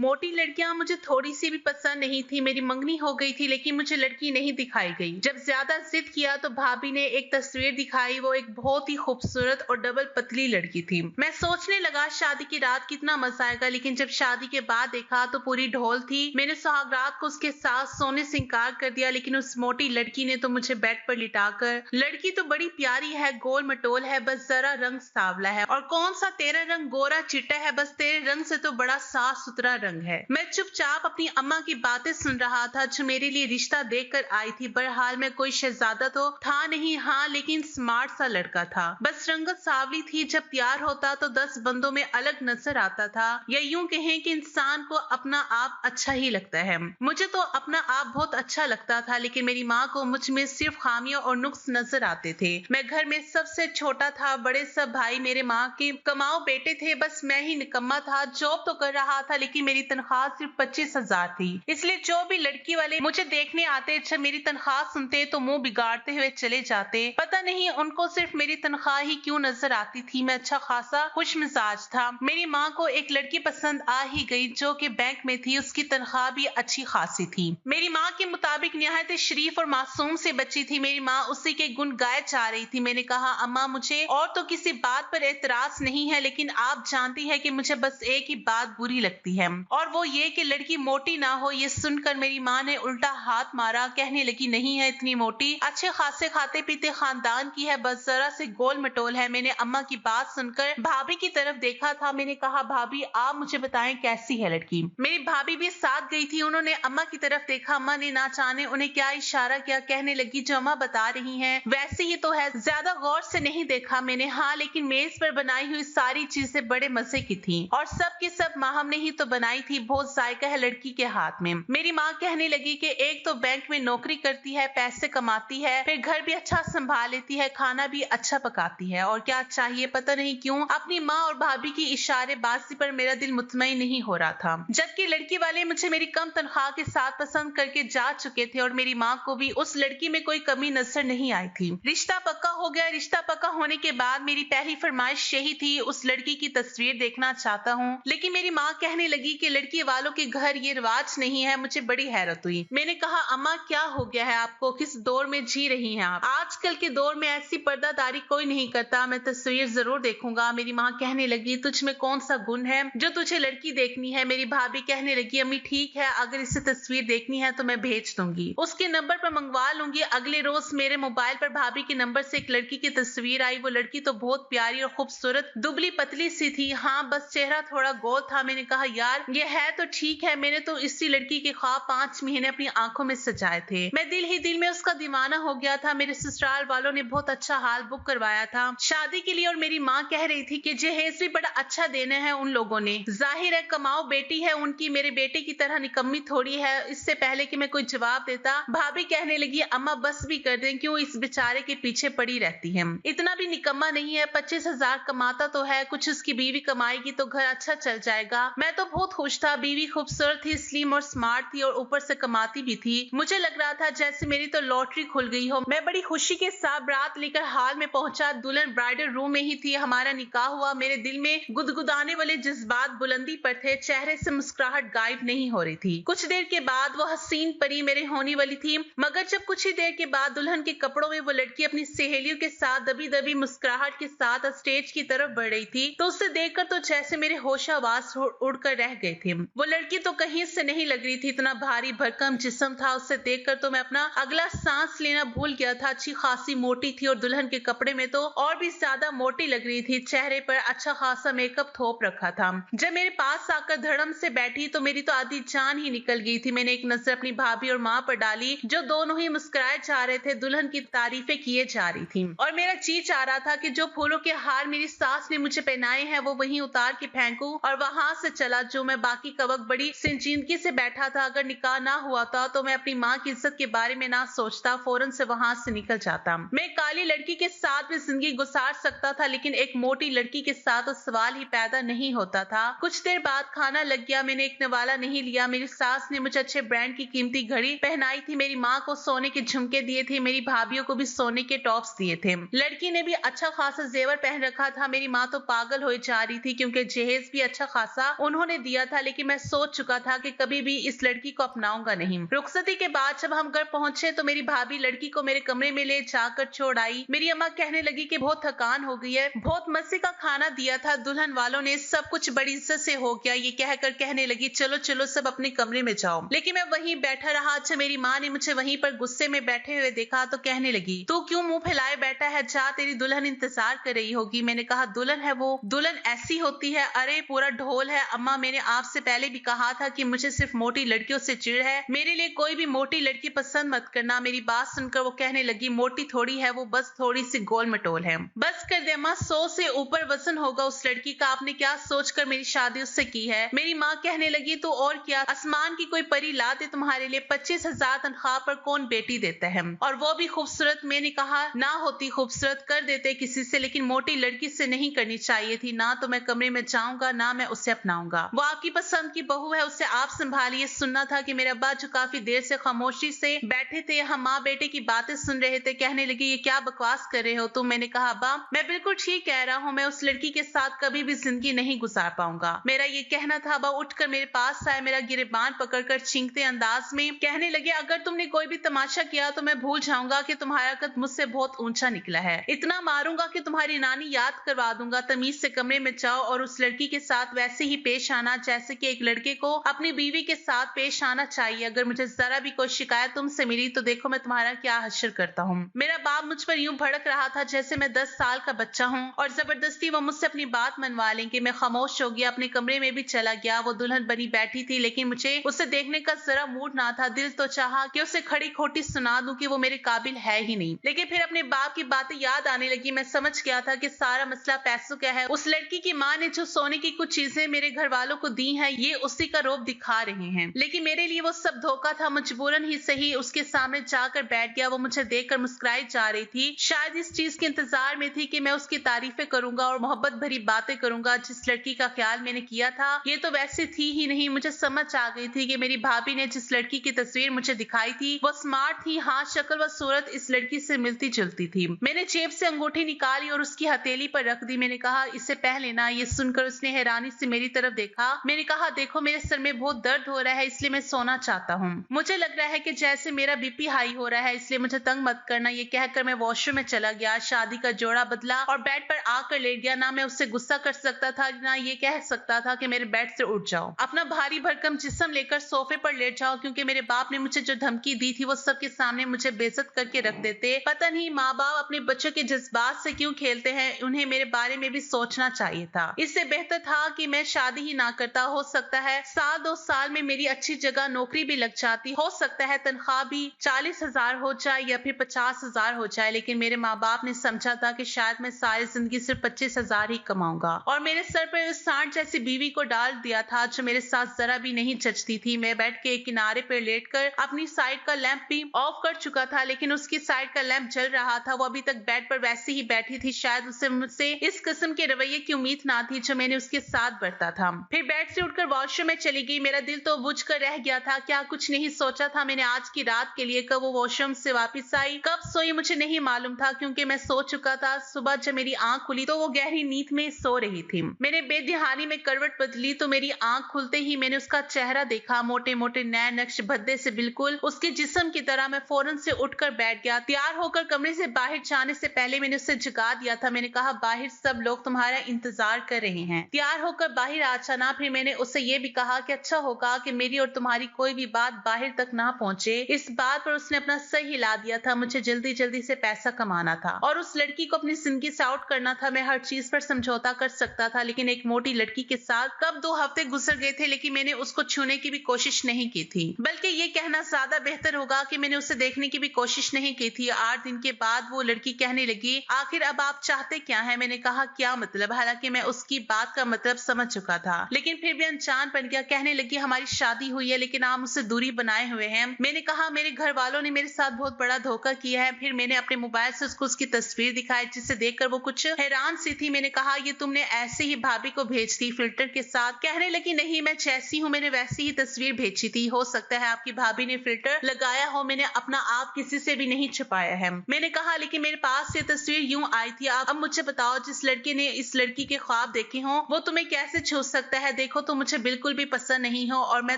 मोटी लड़कियां मुझे थोड़ी सी भी पसंद नहीं थी। मेरी मंगनी हो गई थी लेकिन मुझे लड़की नहीं दिखाई गई। जब ज्यादा जिद किया तो भाभी ने एक तस्वीर दिखाई। वो एक बहुत ही खूबसूरत और डबल पतली लड़की थी। मैं सोचने लगा शादी की रात कितना मजा आएगा, लेकिन जब शादी के बाद देखा तो पूरी ढोल थी। मैंने सुहागरात को उसके साथ सोने से इंकार कर दिया, लेकिन उस मोटी लड़की ने तो मुझे बेड पर लिटाकर, लड़की तो बड़ी प्यारी है, गोल मटोल है, बस जरा रंग सांवला है, और कौन सा तेरा रंग गोरा चिट्टा है, बस तेरे रंग से तो बड़ा साफ सुथरा रंग है। मैं चुपचाप अपनी अम्मा की बातें सुन रहा था जो मेरे लिए रिश्ता देख कर आई थी। बहरहाल मैं कोई शहजादा तो था नहीं, हाँ लेकिन स्मार्ट सा लड़का था। बस रंगत सांवली थी। जब प्यार होता तो 10 बंदों में अलग नजर आता था, या यूं कहें कि इंसान को अपना आप अच्छा ही लगता है। मुझे तो अपना आप बहुत अच्छा लगता था, लेकिन मेरी माँ को मुझ में सिर्फ खामियां और नुक्स नजर आते थे। मैं घर में सबसे छोटा था। बड़े सब भाई मेरे माँ के कमाओ बेटे थे, बस मैं ही निकम्मा था। जॉब तो कर रहा था लेकिन मेरी तनख्वाह सिर्फ 25,000 थी। इसलिए जो भी लड़की वाले मुझे देखने आते, जब मेरी तनख्वाह सुनते तो मुंह बिगाड़ते हुए चले जाते। पता नहीं उनको सिर्फ मेरी तनख्वाह ही क्यों नजर आती थी। मैं अच्छा खासा खुश मिजाज था। मेरी माँ को एक लड़की पसंद आ ही गई जो कि बैंक में थी। उसकी तनख्वाह भी अच्छी खासी थी। मेरी माँ के मुताबिक निहायत शरीफ और मासूम से बच्ची थी। मेरी माँ उसी के गुण गाए जा रही थी। मैंने कहा, अम्मा मुझे और तो किसी बात पर एतराज नहीं है, लेकिन आप जानती है कि मुझे बस एक ही बात बुरी लगती है, और वो ये कि लड़की मोटी ना हो। ये सुनकर मेरी माँ ने उल्टा हाथ मारा, कहने लगी, नहीं है इतनी मोटी, अच्छे खासे खाते पीते खानदान की है, बस जरा से गोल मटोल है। मैंने अम्मा की बात सुनकर भाभी की तरफ देखा था। मैंने कहा, भाभी आप मुझे बताएं कैसी है लड़की। मेरी भाभी भी साथ गई थी। उन्होंने अम्मा की तरफ देखा। अम्मा ने ना जाने उन्हें क्या इशारा किया, कहने लगी, जो अम्मा बता रही हैं वैसे ही तो है, ज्यादा गौर से नहीं देखा मैंने। हाँ लेकिन मेज पर बनाई हुई सारी चीजें बड़े मजे की थी, और सब की सब माहम ने ही तो बनाई थी। बहुत जायका है लड़की के हाथ में। मेरी माँ कहने लगी कि एक तो बैंक में नौकरी करती है, पैसे कमाती है, फिर घर भी अच्छा संभाल लेती है, खाना भी अच्छा पकाती है, और क्या चाहिए। पता नहीं क्यों अपनी माँ और भाभी की इशारेबाजी पर मेरा दिल मुतमईन नहीं हो रहा था, जबकि लड़की वाले मुझे मेरी कम तनख्वाह के साथ पसंद करके जा चुके थे, और मेरी माँ को भी उस लड़की में कोई कमी नजर नहीं आई थी। रिश्ता पक्का हो गया। रिश्ता पक्का होने के बाद मेरी पहली फरमाइश यही थी, उस लड़की की तस्वीर देखना चाहता हूँ। लेकिन मेरी माँ कहने लगी कि लड़की वालों के घर ये रिवाज नहीं है। मुझे बड़ी हैरत हुई। मैंने कहा, अम्मा क्या हो गया है आपको, किस दौर में जी रही हैं आप? आजकल के दौर में ऐसी पर्दादारी कोई नहीं करता। मैं तस्वीर जरूर देखूंगा। मेरी माँ कहने लगी, तुझ में कौन सा गुण है जो तुझे लड़की देखनी है? मेरी भाभी कहने लगी, अम्मी ठीक है, अगर इसे तस्वीर देखनी है तो मैं भेज दूंगी, उसके नंबर पर मंगवा लूंगी। अगले रोज मेरे मोबाइल पर भाभी के नंबर से एक लड़की की तस्वीर आई। वो लड़की तो बहुत प्यारी और खूबसूरत, दुबली पतली सी थी। हाँ बस चेहरा थोड़ा गोल था। मैंने कहा, यार ये है तो ठीक है, मैंने तो इसी लड़की के ख्वाब 5 महीने अपनी आंखों में सजाए थे। मैं दिल ही दिल में उसका दीवाना हो गया था। मेरे ससुराल वालों ने बहुत अच्छा हाल बुक करवाया था शादी के लिए, और मेरी माँ कह रही थी कि जहेज भी बड़ा अच्छा देना है उन लोगों ने। जाहिर है कमाओ बेटी है उनकी, मेरे बेटे की तरह निकम्मी थोड़ी है। इससे पहले कि मैं कोई जवाब देता, भाभी कहने लगी, अम्मा बस भी कर दें, क्यों इस बेचारे के पीछे पड़ी रहती है? इतना भी निकम्मा नहीं है, 25,000 कमाता तो है, कुछ उसकी बीवी कमाएगी तो घर अच्छा चल जाएगा। मैं तो बहुत खुश था। बीवी खूबसूरत थी, स्लिम और स्मार्ट थी, और ऊपर से कमाती भी थी। मुझे लग रहा था जैसे मेरी तो लॉटरी खुल गई हो। मैं बड़ी खुशी के साथ बारात लेकर हाल में पहुंचा। दुल्हन ब्राइडल रूम में ही थी। हमारा निकाह हुआ। मेरे दिल में गुदगुदाने वाले जज्बात बुलंदी पर थे। चेहरे से मुस्कुराहट गायब नहीं हो रही थी। कुछ देर के बाद वो हसीन परी मेरे होने वाली थी, मगर जब कुछ ही देर के बाद दुल्हन के कपड़ों में वो लड़की अपनी सहेलियों के साथ दबी दबी मुस्कुराहट के साथ स्टेज की तरफ बढ़ रही थी, तो उसे देखकर तो जैसे मेरे होश आवास उड़कर रह गए थे। वो लड़की तो कहीं से नहीं लग रही थी, इतना भारी भरकम जिस्म था। उसे देखकर तो मैं अपना अगला सांस लेना भूल गया था। अच्छी खासी मोटी थी, और दुल्हन के कपड़े में तो और भी ज्यादा मोटी लग रही थी। चेहरे पर अच्छा खासा मेकअप थोप रखा था। जब मेरे पास आकर धड़म से बैठी तो मेरी तो आधी जान ही निकल गई थी। मैंने एक नजर अपनी भाभी और माँ पर डाली, जो दोनों ही मुस्कुराए जा रहे थे, दुल्हन की तारीफें किए जा रही थी, और मेरा जी चाह रहा था कि जो फूलों के हार मेरी सास ने मुझे पहनाए हैं वो वहीं उतार के फेंकूं और वहां से चला जो मैं बाकी का वक्त बड़ी संजीदगी से बैठा था। अगर निकाह ना हुआ था तो मैं अपनी माँ की इज्जत के बारे में ना सोचता, फौरन से वहां से निकल जाता। मैं काली लड़की के साथ भी जिंदगी गुजार सकता था, लेकिन एक मोटी लड़की के साथ तो सवाल ही पैदा नहीं होता था। कुछ देर बाद खाना लग गया। मैंने एक नवाला नहीं लिया। मेरी सास ने मुझे अच्छे ब्रांड की कीमती घड़ी पहनाई थी। मेरी माँ को सोने के झुमके दिए थे। मेरी भाभीियों को भी सोने के टॉप्स दिए थे। लड़की ने भी अच्छा खासा जेवर पहन रखा था। मेरी माँ तो पागल हो जा रही थी, क्योंकि जहेज भी अच्छा खासा उन्होंने दिया था, लेकिन मैं सोच चुका था कि कभी भी इस लड़की को अपनाऊंगा नहीं। रुखसती के बाद जब हम घर पहुंचे तो मेरी भाभी लड़की को मेरे कमरे में ले जाकर छोड़ आई। मेरी अम्मा कहने लगी कि बहुत थकान हो गई है, बहुत मजे का खाना दिया था दुल्हन वालों ने, सब कुछ बड़ी इज्जत से हो गया। ये कहकर कहने लगी चलो चलो सब अपने कमरे में जाओ। लेकिन मैं वहीं बैठा रहा। अच्छा, मेरी माँ ने मुझे वहीं पर गुस्से में बैठे हुए देखा तो कहने लगी तू क्यों मुंह फैलाए बैठा है, जा तेरी दुल्हन इंतजार कर रही होगी। मैंने कहा दुल्हन है वो, दुल्हन ऐसी होती है, अरे पूरा ढोल है। अम्मा मैंने आपसे पहले भी कहा था कि मुझे सिर्फ मोटी लड़कियों से चिढ़ है, मेरे लिए कोई भी मोटी लड़की पसंद मत करना। मेरी बात सुनकर वो कहने लगी मोटी थोड़ी है वो, बस थोड़ी सी गोल मटोल है। बस कर दे अम्मा, 100 से ऊपर वजन होगा उस लड़की का, आपने क्या सोचकर मेरी शादी उससे की है। मेरी माँ कहने लगी तो और क्या, आसमान की कोई परी ला दे तुम्हारे लिए, 25,000 तनख्वाह पर कौन बेटी देता है, और वो भी खूबसूरत। मैंने कहा ना होती खूबसूरत कर देते किसी से, लेकिन मोटी लड़की से नहीं करनी चाहिए थी। ना तो मैं कमरे में जाऊंगा ना मैं उसे अपनाऊंगा, वो आपकी पसंद की बहू है, उसे आप संभालिए। सुनना था कि मेरे अब्बा जो काफी देर से खामोशी से बैठे थे, हम माँ बेटे की बातें सुन रहे थे, कहने लगे ये क्या बकवास कर रहे हो तुम। मैंने कहा अब्बा मैं बिल्कुल ठीक कह रहा हूँ, मैं उस लड़की के साथ कभी भी जिंदगी नहीं गुजार पाऊंगा। मेरा ये कहना था। अब्बा उठकर मेरे पास आए, मेरा गिरेबान पकड़कर छींकते अंदाज में कहने लगे अगर तुमने कोई भी तमाशा किया तो मैं भूल जाऊंगा कि तुम्हारा कद मुझसे बहुत ऊंचा निकला है, इतना मारूंगा कि तुम्हारी नानी याद करवा दूंगा। तमीज से कमरे में जाओ और उस लड़की के साथ वैसे ही पेश आना जैसे कि एक लड़के को अपनी बीवी के साथ पेश आना चाहिए। अगर मुझे जरा भी कोई शिकायत तुमसे मिली तो देखो मैं तुम्हारा क्या हश्र करता हूँ। मेरा बाप मुझ पर यूं भड़क रहा था जैसे मैं 10 साल का बच्चा हूँ और जबरदस्ती वो मुझसे अपनी बात मनवा लेंगे। मैं खामोश हो गया, अपने कमरे में भी चला गया। वो दुल्हन बनी बैठी थी, लेकिन मुझे उसे देखने का जरा मूड ना था। दिल तो चाहा कि उसे खड़ी खोटी सुना दूं कि वो मेरे काबिल है ही नहीं, लेकिन फिर अपने बाप की बातें याद आने लगी। मैं समझ गया था कि सारा मसला पैसों का है। उस लड़की की माँ ने जो सोने की कुछ चीजें मेरे घर वालों को दी हैं, ये उसी का रोब दिखा रहे हैं, लेकिन मेरे लिए वो सब धोखा था। मजबूरन ही सही उसके सामने जाकर बैठ गया। वो मुझे देखकर मुस्कुराई जा रही थी, शायद इस चीज के इंतजार में थी कि मैं उसकी तारीफें करूंगा और मोहब्बत भरी बातें करूंगा। जिस लड़की का ख्याल मैंने किया था ये तो वैसे थी ही नहीं। मुझे समझ आ गई थी कि मेरी भाभी ने जिस लड़की की तस्वीर मुझे दिखाई थी वो स्मार्ट थी। हाँ, शक्ल व सूरत इस लड़की से मिलती जुलती थी। मैंने जेब से अंगूठी निकाली और उसकी हथेली पर रख दी। मैंने कहा इसे पहले ना। ये सुनकर उसने हैरानी से मेरी तरफ देखा। मैंने कहा देखो मेरे सर में बहुत दर्द हो रहा है इसलिए मैं सोना चाहता हूँ। मुझे लग रहा है कि जैसे मेरा बीपी हाई हो रहा है, इसलिए मुझे तंग मत करना। ये कहकर मैं वॉशरूम में चला गया, शादी का जोड़ा बदला और बेड पर आकर लेट गया। ना मैं उससे गुस्सा कर सकता था ना ये कह सकता था कि मेरे बेड से उठ जाओ, अपना भारी भरकम जिस्म लेकर सोफे पर लेट जाओ, क्योंकि मेरे बाप ने मुझे जो धमकी दी थी वो सबके सामने मुझे बेइज्जत करके रख देते। पता नहीं माँ बाप अपने बच्चों के जज्बात से क्यों खेलते हैं, उन्हें मेरे बारे में भी सोचना चाहिए था। इससे बेहतर था कि मैं शादी ही ना करता। हो सकता है साल 2 साल में मेरी अच्छी जगह नौकरी भी लग जाती, हो सकता है तनख्वाह भी 40,000 हो जाए या फिर 50,000 हो जाए, लेकिन मेरे माँ बाप ने समझा था कि शायद मैं सारी जिंदगी सिर्फ 25,000 ही कमाऊंगा और मेरे सर पर उस सांड जैसी बीवी को डाल दिया था जो मेरे साथ जरा भी नहीं जचती थी। मैं बैठ के एक किनारे पर लेटकर अपनी साइड का लैंप भी ऑफ कर चुका था, लेकिन उसकी साइड का लैंप जल रहा था। वो अभी तक बेड पर वैसे ही बैठी थी। शायद उसे मुझसे इस किस्म के रवैये की उम्मीद ना थी जो मैंने उसके साथ बरता था। फिर बेड से उठकर वॉशरूम में चली गई। मेरा दिल तो बुझ कर रह गया था। क्या कुछ नहीं सोचा था मैंने आज की रात के लिए। कब वो वॉशरूम से वापस आई, कब सोई मुझे नहीं मालूम था, क्योंकि मैं सो चुका था। सुबह जब मेरी आंख खुली तो वो गहरी नींद में सो रही थी। मैंने बेध्यानी में करवट बदली तो मेरी आंख खुलते ही मैंने उसका चेहरा देखा। मोटे मोटे नए नक्श भद्दे से बिल्कुल उसके जिस्म की तरह। मैं फौरन से उठकर बैठ गया। तैयार होकर कमरे से बाहर जाने से पहले मैंने उसे जगा दिया था। मैंने कहा बाहर सब लोग तुम्हारा इंतजार कर रहे हैं, तैयार होकर बाहर आ जाना। फिर मैंने उसे ये भी कहा कि अच्छा होगा कि मेरी और तुम्हारी कोई भी बात बाहर तक ना पहुंचे। इस बात पर उसने अपना सर हिला दिया था। मुझे जल्दी जल्दी से पैसा कमाना था और उस लड़की को अपनी जिंदगी से आउट करना था। मैं हर चीज पर समझौता कर सकता था, लेकिन एक मोटी लड़की के साथ कब 2 हफ्ते गुजर गए थे, लेकिन मैंने उसको छूने की भी कोशिश नहीं की थी। बल्कि ये कहना ज्यादा बेहतर होगा कि मैंने उसे देखने की भी कोशिश नहीं की थी। 8 दिन के बाद वो लड़की कहने लगी आखिर अब आप चाहते क्या है। मैंने कहा क्या मतलब, हालांकि मैं उसकी बात का मतलब समझ चुका था, लेकिन फिर भी अनजान बन गया। कहने लगी हमारी शादी हुई है लेकिन आप मुझसे दूरी बनाए हुए हैं। मैंने कहा मेरे घर वालों ने मेरे साथ बहुत बड़ा धोखा किया है। फिर मैंने अपने मोबाइल से उसको उसकी तस्वीर दिखाई, जिसे देखकर वो कुछ हैरान सी थी। मैंने कहा ये तुमने ऐसे ही भाभी को भेज दी फिल्टर के साथ। कहने लगी नहीं, मैं जैसी हूँ मैंने वैसी ही तस्वीर भेजी थी। हो सकता है आपकी भाभी ने फिल्टर लगाया हो, मैंने अपना आप किसी से भी नहीं छुपाया है। मैंने कहा लेकिन मेरे पास ये तस्वीर यूं आई थी। अब मुझे बताओ जिस लड़के ने इस लड़की के ख्वाब देखे हों वो तुम्हें कैसे छू सकता है। देखो देखो तुम मुझे बिल्कुल भी पसंद नहीं हो और मैं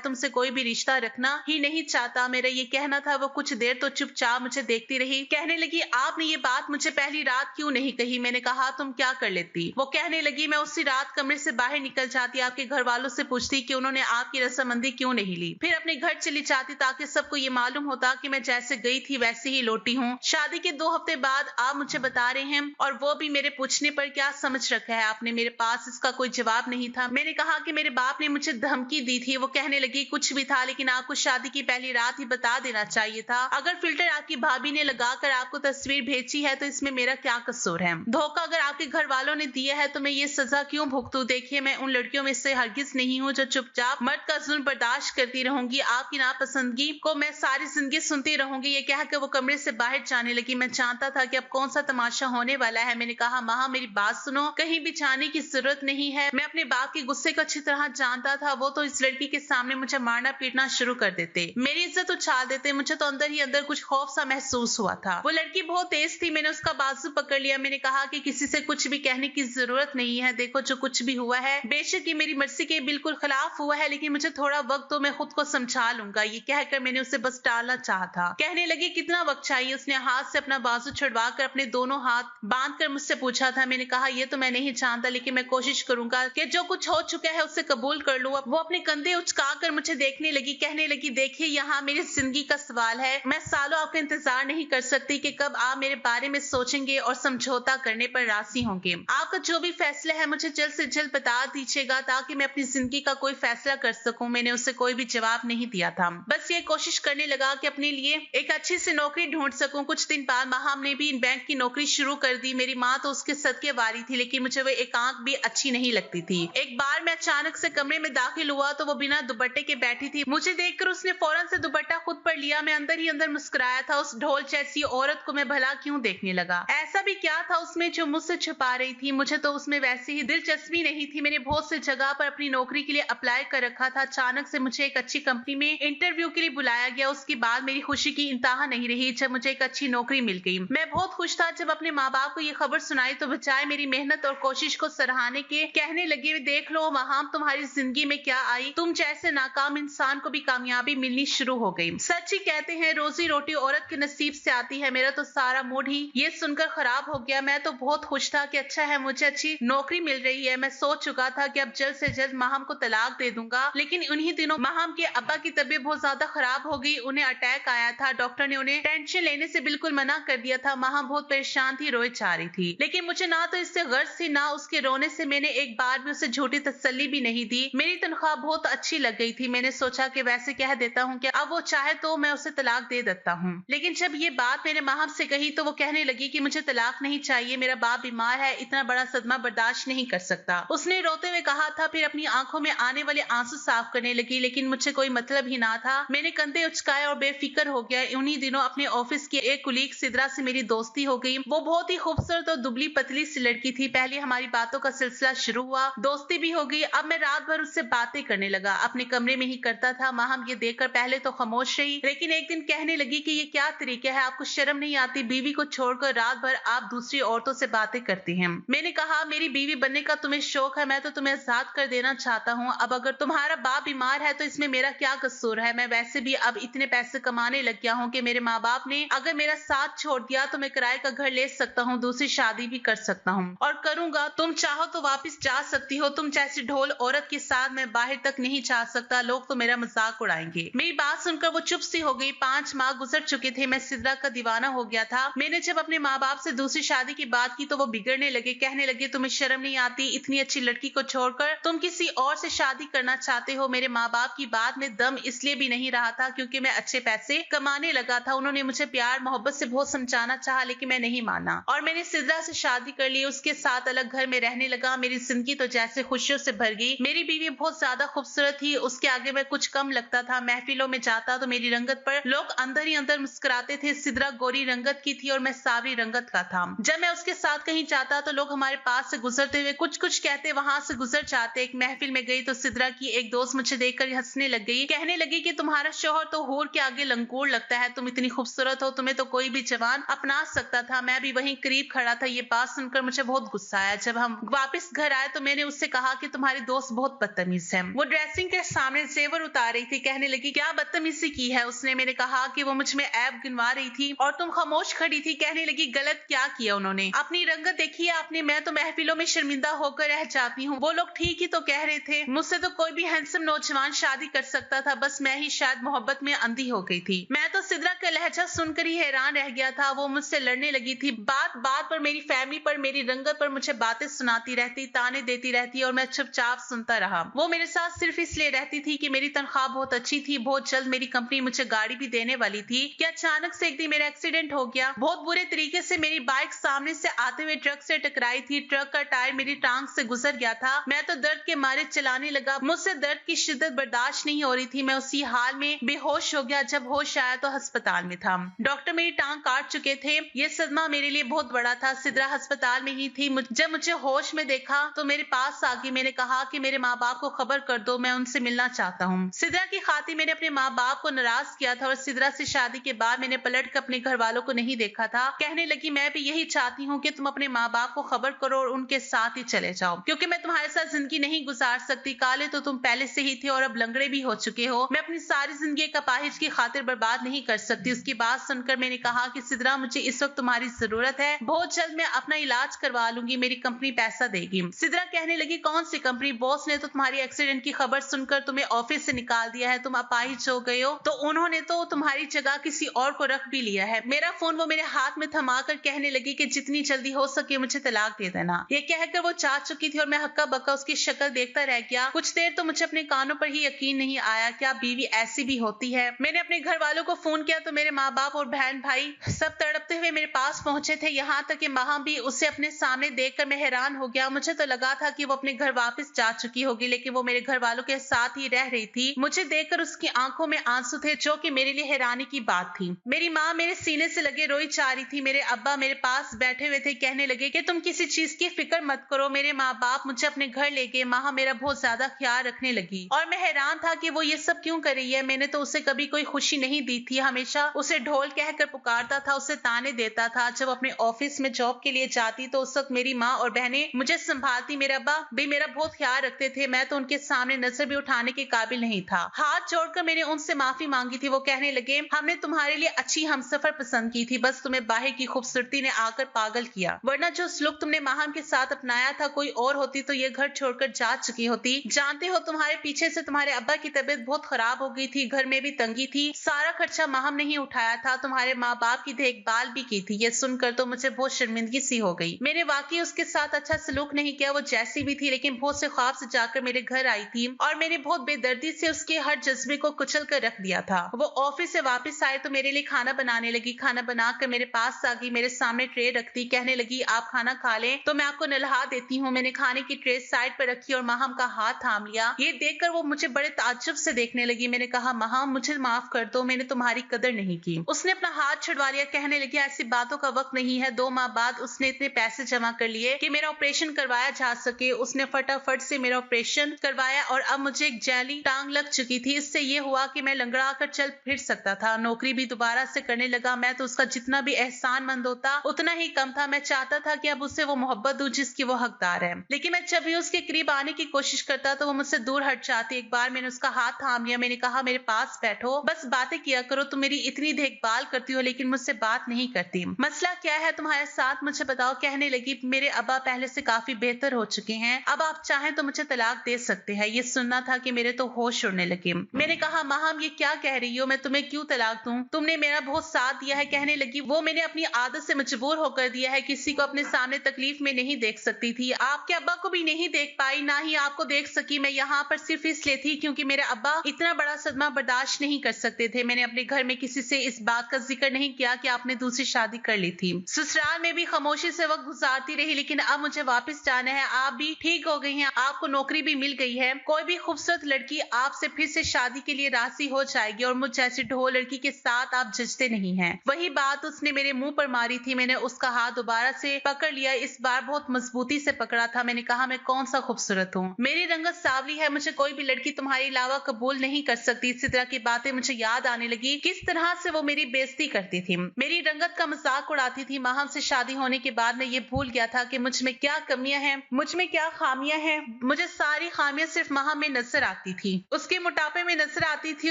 तुमसे कोई भी रिश्ता रखना ही नहीं चाहता। मेरा ये कहना था। वो कुछ देर तो चुपचाप मुझे देखती रही। कहने लगी, आपने ये बात मुझे पहली रात क्यों नहीं कही? मैंने कहा, तुम क्या कर लेती? वो कहने लगी, मैं उसी रात कमरे से बाहर निकल जाती, आपके घर वालों से पूछती कि उन्होंने आपकी रस्मबंदी क्यों नहीं ली, फिर अपने घर चली जाती ताकि सबको ये मालूम होता कि मैं जैसे गई थी वैसे ही लौटी हूँ। शादी के 2 हफ्ते बाद आप मुझे बता रहे हैं, और वो भी मेरे पूछने पर क्या समझ रखा है आपने? मेरे पास इसका कोई जवाब नहीं था। मैंने कहा कि मेरे बाप ने मुझे धमकी दी थी। वो कहने लगी, कुछ भी था, लेकिन आपको शादी की पहली रात ही बता देना चाहिए था। अगर फिल्टर आपकी भाभी ने लगाकर आपको तस्वीर भेजी है तो इसमें मेरा क्या कसूर है? धोखा अगर आपके घर वालों ने दिया है तो मैं ये सजा क्यों भुगतूं? देखिए, मैं उन लड़कियों में से हरगिज नहीं हूँ जो चुपचाप मर्द का जुल्म बर्दाश्त करती रहूंगी। आपकी नापसंदगी को मैं सारी जिंदगी सुनती रहूंगी। ये कहकर वो कमरे से बाहर जाने लगी। मैं जानता था कि अब कौन सा तमाशा होने वाला है। मैंने कहा, माँ मेरी बात सुनो, कहीं भी जाने की जरूरत नहीं है। मैं अपने बाप के गुस्से को अच्छी तरह जानता था। वो तो इस लड़की के सामने मुझे मारना पीटना शुरू कर देते, मेरी इज्जत उछाल देते। मुझे तो अंदर ही अंदर कुछ खौफ सा महसूस हुआ था। वो लड़की बहुत तेज थी। मैंने उसका बाजू पकड़ लिया। मैंने कहा कि किसी से कुछ भी कहने की जरूरत नहीं है। देखो, जो कुछ भी हुआ है बेशक ये मेरी मर्जी के बिल्कुल खिलाफ हुआ है, लेकिन मुझे थोड़ा वक्त तो मैं खुद को समझा लूंगा। ये कहकर मैंने उसे बस टालना चाहा था। कहने लगी, कितना वक्त चाहिए? उसने हाथ से अपना बाजू छुड़वा कर अपने दोनों हाथ बांध कर मुझसे पूछा था। मैंने कहा, ये तो मैं नहीं जानता, लेकिन मैं कोशिश करूंगा कि जो कुछ हो चुका है उससे कबूल कर लूं। वो अपने कंधे उचकाकर मुझे देखने लगी। कहने लगी, देखिए, यहाँ मेरी जिंदगी का सवाल है। मैं सालों आपका इंतजार नहीं कर सकती कि कब आप मेरे बारे में सोचेंगे और समझौता करने पर राजी होंगे। आपका जो भी फैसला है मुझे जल्द से जल्द बता दीजिएगा ताकि मैं अपनी जिंदगी का कोई फैसला कर सकूं। मैंने उसे कोई भी जवाब नहीं दिया था, बस ये कोशिश करने लगा कि अपने लिए एक अच्छी सी नौकरी ढूंढ सकूं। कुछ दिन बाद माहम ने भी बैंक की नौकरी शुरू कर दी। मेरी माँ तो उसके सदके वारी थी, लेकिन मुझे वो एकांत भी अच्छी नहीं लगती थी। एक बार मैं अचानक से कमरे में दाखिल हुआ तो वो बिना दुपट्टे के बैठी थी। मुझे देखकर उसने फौरन से दुपट्टा खुद पर लिया। मैं अंदर ही अंदर मुस्कुराया था। उस ढोल जैसी औरत को मैं भला क्यों देखने लगा? ऐसा भी क्या था उसमें जो मुझसे छुपा रही थी? मुझे तो उसमें वैसे ही दिलचस्पी नहीं थी। मैंने बहुत सी जगह पर अपनी नौकरी के लिए अप्लाई कर रखा था। अचानक से मुझे एक अच्छी कंपनी में इंटरव्यू के लिए बुलाया गया। उसके बाद मेरी खुशी की इंतहा नहीं रही जब मुझे एक अच्छी नौकरी मिल गई। मैं बहुत खुश था। जब अपने माँ बाप को ये खबर सुनाई तो बचाए मेरी मेहनत और कोशिश को सराहने के कहने लगे, देख लो वहां तुम्हारी जिंदगी में क्या आई, तुम जैसे नाकाम इंसान को भी कामयाबी मिलनी शुरू हो गई। सच ही कहते हैं, रोजी रोटी औरत के नसीब से आती है। मेरा तो सारा मूड ही ये सुनकर खराब हो गया। मैं तो बहुत खुश था कि अच्छा है मुझे अच्छी नौकरी मिल रही है। मैं सोच चुका था कि अब जल्द से जल्द माहम को तलाक दे दूंगा, लेकिन उन्हीं दिनों माहम के अब्बा की तबीयत बहुत ज्यादा खराब हो गई। उन्हें अटैक आया था। डॉक्टर ने उन्हें टेंशन लेने से बिल्कुल मना कर दिया था। माहम बहुत परेशान थी, रोए जा रही थी, लेकिन मुझे ना तो इससे गर्ज थी ना उसके रोने से। मैंने एक बार भी उसे झूठी तसल्ली भी नहीं दी। मेरी तनख्वाह बहुत अच्छी लग गई थी। मैंने सोचा कि वैसे कह देता हूँ कि अब वो चाहे तो मैं उसे तलाक दे देता हूँ, लेकिन जब ये बात मैंने माहम से कही तो वो कहने लगी कि मुझे तलाक नहीं चाहिए, मेरा बाप बीमार है, इतना बड़ा सदमा बर्दाश्त नहीं कर सकता। उसने रोते हुए कहा था, फिर अपनी आंखों में आने वाले आंसू साफ करने लगी, लेकिन मुझे कोई मतलब ही ना था। मैंने कंधे उचकाए और बेफिक्र हो गया। उन्हीं दिनों अपने ऑफिस की एक कुलीग सिद्रा से मेरी दोस्ती हो गई। वो बहुत ही खूबसूरत और दुबली पतली सी लड़की थी। पहले हमारी बातों का सिलसिला शुरू हुआ, दोस्ती भी हो गई। अब मैं रात भर उससे बातें करने लगा, अपने कमरे में ही करता था। माहम ये देखकर पहले तो खामोश रही, लेकिन एक दिन कहने लगी कि ये क्या तरीका है, आपको शर्म नहीं आती? बीवी को छोड़कर रात भर आप दूसरी औरतों से बातें करती हैं। मैंने कहा, मेरी बीवी बनने का तुम्हें शौक है, मैं तो तुम्हें आजाद कर देना चाहता हूँ। अब अगर तुम्हारा बाप बीमार है तो इसमें मेरा क्या कसूर है? मैं वैसे भी अब इतने पैसे कमाने लग गया हूँ कि मेरे माँ बाप ने अगर मेरा साथ छोड़ दिया तो मैं किराए का घर ले सकता हूँ, दूसरी शादी भी कर सकता हूँ और करूंगा। तुम चाहो तो वापस जा सकती हो। तुम जैसी ढोल औरत के साथ मैं बाहर तक नहीं जा सकता, लोग तो मेरा मजाक उड़ाएंगे। मेरी बात सुनकर वो चुप सी हो गई। 5 माह गुजर चुके थे। मैं सिद्रा का दीवाना हो गया था। मैंने जब अपने माँ बाप से दूसरी शादी की बात की तो वो बिगड़ने लगे। कहने लगे, तुम्हें शर्म नहीं आती? इतनी अच्छी लड़की को छोड़कर तुम किसी और से शादी करना चाहते हो? मेरे माँ बाप की बात में दम इसलिए भी नहीं रहा था क्योंकि मैं अच्छे पैसे कमाने लगा था। उन्होंने मुझे प्यार मोहब्बत से बहुत समझाना चाहा, लेकिन मैं नहीं माना और मैंने सिद्रा से शादी कर ली। उसके साथ अलग घर में रहने लगा। मेरी जिंदगी तो जैसे खुशियों से भर गई। मेरी बीवी बहुत ज्यादा खूबसूरत थी, उसके आगे मैं कुछ कम लगता था। महफिलों में जाता तो मेरी रंगत पर लोग अंदर ही अंदर मुस्कुराते थे। सिद्रा गोरी रंगत की थी और मैं सावरी रंगत का था। जब मैं उसके साथ कहीं जाता तो लोग हमारे पास से गुजरते हुए कुछ कुछ कहते, वहां से गुजर जाते। एक महफिल में गई तो सिद्रा की एक दोस्त मुझे देखकर हंसने लग गई। कहने लगी कि तुम्हारा शौहर तो हूर के आगे लंगूर लगता है, तुम इतनी खूबसूरत हो, तुम्हें तो कोई भी जवान अपना सकता था। मैं भी वहीं करीब खड़ा था। ये बात सुनकर मुझे बहुत गुस्सा आया। जब हम वापस घर आए तो मैंने उससे कहा कि तुम्हारी दोस्त बॉस बहुत बदतमीज है। वो ड्रेसिंग के सामने जेवर उतार रही थी, कहने लगी क्या बदतमीजी की है उसने। मैंने कहा कि वो मुझ में ऐब गिनवा रही थी और तुम खामोश खड़ी थी। कहने लगी गलत क्या किया उन्होंने, अपनी रंगत देखी है आपने, मैं तो महफिलों में शर्मिंदा होकर रह जाती हूँ। वो लोग ठीक ही तो कह रहे थे, मुझसे तो कोई भी हैंडसम नौजवान शादी कर सकता था, बस मैं ही शायद मोहब्बत में अंधी हो गई थी। मैं तो सिद्रा का लहजा सुनकर ही हैरान रह गया था। वो मुझसे लड़ने लगी थी, बात बात पर मेरी फैमिली पर, मेरी रंगत पर मुझे बातें सुनाती रहती, ताने देती रहती और मैं चुपचाप सुनता रहा। वो मेरे साथ सिर्फ इसलिए रहती थी कि मेरी तनख्वाह बहुत अच्छी थी, बहुत जल्द मेरी कंपनी मुझे गाड़ी भी देने वाली थी कि अचानक से एक दिन मेरा एक्सीडेंट हो गया। बहुत बुरे तरीके से मेरी बाइक सामने से आते हुए ट्रक से टकराई थी। ट्रक का टायर मेरी टांग से गुजर गया था। मैं तो दर्द के मारे चलाने लगा, मुझसे दर्द की शिद्दत बर्दाश्त नहीं हो रही थी। मैं उसी हाल में बेहोश हो गया। जब होश आया तो अस्पताल में था, डॉक्टर मेरी टांग काट चुके थे। ये सदमा मेरे लिए बहुत बड़ा था। सिद्रा अस्पताल में ही थी। जब मुझे होश में देखा तो मेरे पास आ गई। मैंने कहा कि मेरे माँ बाप को खबर कर दो, मैं उनसे मिलना चाहता हूँ। सिद्रा की खातिर मैंने अपने माँ बाप को नाराज किया था और सिद्रा से शादी के बाद मैंने पलट कर अपने घर वालों को नहीं देखा था। कहने लगी मैं भी यही चाहती हूँ कि तुम अपने माँ बाप को खबर करो और उनके साथ ही चले जाओ, क्योंकि मैं तुम्हारे साथ जिंदगी नहीं गुजार सकती। काले तो तुम पहले से ही थे और अब लंगड़े भी हो चुके हो। मैं अपनी सारी जिंदगी एक अपाहिज की खातिर बर्बाद नहीं कर सकती। उसकी बात सुनकर मैंने कहा कि सिद्रा मुझे इस वक्त तुम्हारी जरूरत है, बहुत जल्द मैं अपना इलाज करवा लूंगी, मेरी कंपनी पैसा देगी। सिद्रा कहने लगी कौन सी कंपनी, बॉस ने तो तुम्हारी एक्सीडेंट की खबर सुनकर तुम्हें ऑफिस से निकाल दिया है, तुम अपाहिज हो गए हो, तो उन्होंने तो तुम्हारी जगह किसी और को रख भी लिया है। मेरा फोन वो मेरे हाथ में थमाकर कहने लगी कि जितनी जल्दी हो सके मुझे तलाक दे देना। ये कहकर वो जा चुकी थी और मैं हक्का बक्का उसकी शक्ल देखता रह गया। कुछ देर तो मुझे अपने कानों पर ही यकीन नहीं आया, क्या बीवी ऐसी भी होती है। मैंने अपने घर वालों को फोन किया तो मेरे माँ बाप और बहन भाई सब तड़पते हुए मेरे पास पहुंचे थे। यहाँ तक कि माँ भी उसे अपने सामने देखकर मैं हैरान हो गया। मुझे तो लगा था कि वो अपने घर वापस जा चुकी होगी, लेकिन वो मेरे घर वालों के साथ ही रह रही थी। मुझे देखकर उसकी आंखों में आंसू थे, जो कि मेरे लिए हैरानी की बात थी। मेरी माँ मेरे सीने से लगे रोई जा रही थी। मेरे अब्बा मेरे पास बैठे हुए थे, कहने लगे कि तुम किसी चीज की फिक्र मत करो। मेरे माँ बाप मुझे अपने घर ले गए। माँ मेरा बहुत ज्यादा ख्याल रखने लगी और मैं हैरान था कि वो ये सब क्यों कर रही है। मैंने तो उसे कभी कोई खुशी नहीं दी थी, हमेशा उसे ढोल कहकर पुकारता था, उसे ताने देता था। जब अपने ऑफिस में जॉब के लिए जाती तो उस वक्त मेरी माँ और बहनें मुझे संभालती। मेरे अब्बा भी मेरा बहुत ख्याल रखते थे। मैं तो उनके सामने नजर भी उठाने के काबिल नहीं था। हाथ जोड़कर मैंने उनसे माफी मांगी थी। वो कहने लगे हमने तुम्हारे लिए अच्छी हमसफर पसंद की थी, बस तुम्हें बाहर की खूबसूरती ने आकर पागल किया, वरना जो सलूक तुमने माहम के साथ अपनाया था कोई और होती तो ये घर छोड़कर जा चुकी होती। जानते हो तुम्हारे पीछे से तुम्हारे अब्बा की तबीयत बहुत खराब हो गई थी, घर में भी तंगी थी, सारा खर्चा माहम ने ही उठाया था, तुम्हारे माँ बाप की देखभाल भी की थी। ये सुनकर तो मुझे बहुत शर्मिंदगी सी हो गई। मैंने वाकई उसके साथ अच्छा सलूक नहीं किया। वो जैसी भी थी लेकिन बहुत से ख्वाब से जाकर मेरे घर आई थी और मैंने बहुत बेदर्दी से उसके हर जज्बे को कुचल कर रख दिया था। वो ऑफिस से वापस आए तो मेरे लिए खाना बनाने लगी। खाना बनाकर मेरे पास आ गई, मेरे सामने ट्रे रखती, कहने लगी आप खाना खा लें तो मैं आपको नल्हा देती हूँ। मैंने खाने की ट्रे साइड पर रखी और माहम का हाथ थाम लिया। ये देखकर वो मुझे बड़े ताज्जुब से देखने लगी। मैंने कहा माहम मुझे माफ कर दो, मैंने तुम्हारी कदर नहीं की। उसने अपना हाथ छुड़वा लिया, कहने लगी ऐसी बातों का वक्त नहीं है। 2 माह बाद उसने इतने पैसे जमा कर लिए कि मेरा ऑपरेशन करवाया जा सके। उसने फटाफट से मेरा ऑपरेशन करवाया और अब मुझे एक जैली टांग लग चुकी थी। इससे ये हुआ कि मैं लंगड़ा कर चल फिर सकता था। नौकरी भी दोबारा से करने लगा। मैं तो उसका जितना भी एहसानमंद होता उतना ही कम था। मैं चाहता था कि अब उसे वो मोहब्बत दूं जिसकी वो हकदार है, लेकिन मैं जब भी उसके करीब आने की कोशिश करता तो वो मुझसे दूर हट जाती। एक बार मैंने उसका हाथ थाम लिया। मैंने कहा मेरे पास बैठो, बस बातें किया करो। तुम मेरी इतनी देखभाल करती हो लेकिन मुझसे बात नहीं करती। मसला क्या है तुम्हारे साथ, मुझे बताओ। कहने लगी मेरे अब्बा पहले से काफी बेहतर हो चुके हैं, अब आप चाहें तो मुझे तलाक दे सकते हैं। ये सुनना था कि मेरे तो होश उड़ने लगे। मैंने कहा माहम ये क्या कह रही हो, मैं तुम्हें क्यों तलाक दूं, तुमने मेरा बहुत साथ दिया है। कहने लगी वो मैंने अपनी आदत से मजबूर होकर दिया है, किसी को अपने सामने तकलीफ में नहीं देख सकती थी। आपके अब्बा को भी नहीं देख पाई, ना ही आपको देख सकी। मैं यहाँ पर सिर्फ इसलिए थी क्योंकि मेरे अब्बा इतना बड़ा सदमा बर्दाश्त नहीं कर सकते थे। मैंने अपने घर में किसी से इस बात का जिक्र नहीं किया कि आपने दूसरी शादी कर ली थी। ससुराल में भी खामोशी से वक्त गुजारती रही, लेकिन अब मुझे वापस जाना है। आप भी ठीक हो गई हैं, आपको नौकरी भी मिल गई है, कोई भी खूबसूरत लड़की आपसे फिर से शादी के लिए राजी हो जाएगी और मुझ जैसी ढोल लड़की के साथ आप जचते नहीं हैं। वही बात उसने मेरे मुंह पर मारी थी। मैंने उसका हाथ दोबारा से पकड़ लिया, इस बार बहुत मजबूती से पकड़ा था। मैंने कहा मैं कौन सा खूबसूरत हूँ, मेरी रंगत सावली है, मुझे कोई भी लड़की तुम्हारे अलावा कबूल नहीं कर सकती। इसी तरह की बातें मुझे याद आने लगी, किस तरह से वो मेरी बेइज्जती करती थी, मेरी रंगत का मजाक उड़ाती थी। माहम से शादी होने के बाद मैं ये भूल गया था कि मुझ में क्या कमियां हैं, मुझ में क्या खामियां हैं। मुझे सारी खामियां सिर्फ माह में नजर आती थी। उसके मोटापे में नजर आती थी।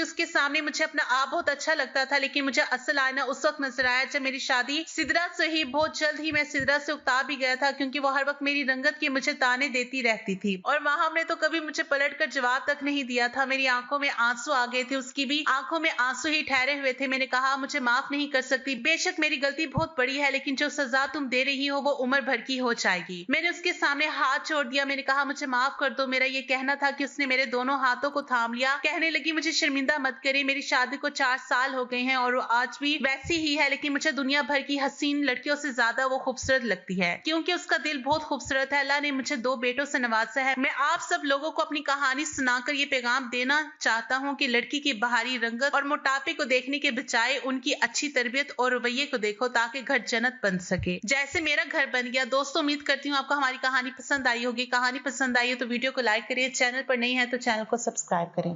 उसके सामने मुझे अपना आप बहुत अच्छा लगता था, लेकिन मुझे असल आईना उस वक्त नजर आया जब मेरी शादी सिदरा से ही। बहुत जल्द ही मैं सिदरा से उकता भी गया था, क्योंकि वो हर वक्त मेरी रंगत के मुझे ताने देती रहती थी और माहम ने तो कभी मुझे पलट कर जवाब तक नहीं दिया था। मेरी आंखों में आंसू आ गए थे, उसकी भी आंखों में आंसू ही ठहरे हुए थे। मैंने कहा, मुझे माफ नहीं कर सकती। बेशक मेरी गलती बहुत बड़ी है, लेकिन जो सजा तुम दे रही हो वो उम्र भर की हो जाएगी। मैंने उसके सामने हाथ छोड़ दिया। मैंने कहा, मुझे माफ कर दो। मेरा ये कहना था कि उसने मेरे दोनों हाथों को थाम लिया। कहने लगी, मुझे शर्मिंदा मत करे। मेरी शादी को 4 साल हो गए हैं और वो आज भी वैसी ही है, लेकिन मुझे दुनिया भर की हसीन लड़कियों से ज्यादा वो खूबसूरत लगती है, क्योंकि उसका दिल बहुत खूबसूरत है। अल्लाह ने मुझे 2 बेटों से नवाजा है। मैं आप सब लोगों को अपनी कहानी सुनाकर ये पैगाम देना चाहता हूँ कि लड़की की बाहरी रंगत और मोटापे को देखने के बजाय उनकी अच्छी तरबियत और रवैये को देखो, ताकि घर जन्नत बन सके, जैसे मेरा घर बन गया। दोस्तों, उम्मीद करती हूँ आपको हमारी कहानी पसंद आई होगी। कहानी पसंद आई हो तो वीडियो को लाइक करिए, चैनल पर नहीं है तो चैनल को सब्सक्राइब करें।